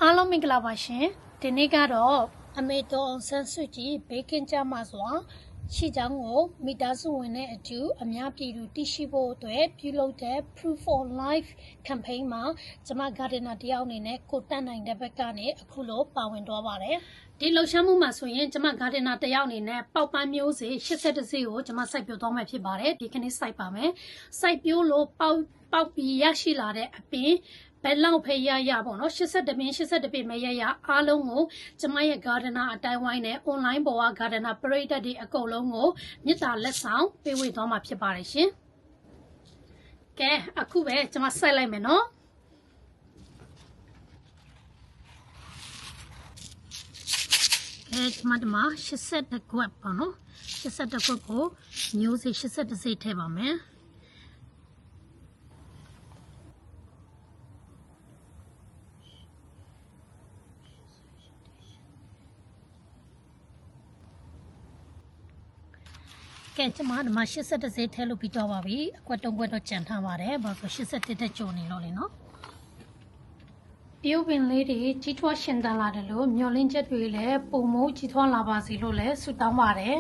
အားလုံးမင်္ဂလာပါရှင်ဒီနေ့ကတော့အမေတော်အောင်ဆန်းစုကြည်ဘေးကင်းကြမှာစွာရှိကြောင်းကိုမိသားစုဝင်နဲ့အတူအများပြည်သူသိရှိဖို့အတွက်ပြုလုပ်တဲ့ Proof for Life campaign မှာကျွန်မ gardener တယောက်အနေနဲ့ကိုတတ်နိုင်တဲ့ဘက်ကနေအခုလိုပါဝင်သွားပါတယ်ဒီလှူရှားမှုမှာဆိုရင်ကျွန်မ gardener တယောက်အနေနဲ့ပေါက်ပန်းမျိုးစေ့82စေ့ကိုကျွန်မစိုက်ပျိုးသွားမှာဖြစ်ပါတယ်ဒီကနေ့စိုက်ပါမယ်စိုက်ပျိုးလို့ပေါက်ပြီးရရှိလာတဲ့အပင်ဘယ်လောက်ဖေးရပေါ့နော်82ပင်မရအားလုံးကိုကျမရဲ့ gardener အတိုင်းဝိုင်းနဲ့ online ပေါ်က gardener ပရိသတ်တွေအကုန်လုံးကိုမြစ်တာလက်ဆောင်ပေးဝေသွားမှာဖြစ်ပါတယ်ရှင်ကဲအခုပဲကျမစိုက်လိုက်မယ်နော်ကျမဒီမှာ82ခွက်ပေါ့နော်82ခွက်ကိုမျိုးစေ့82စေ့ထည့်ပါမယ်ကဲကျွန်မဒီမှာ82စေးထဲလို့ပြီးတော့ပါပြီအကွက်3ခွက်တော့ကြံထားပါတယ်ဘာလို့81တက်ကျော်နေလို့လေနော်ပြုတ်ပင်လေးတွေကြီးထွားရှင်သန်လာတယ်လို့မျောလင်းချက်တွေလည်းပုံမိုးကြီးထွားလာပါစေလို့လည်းဆုတောင်းပါတယ်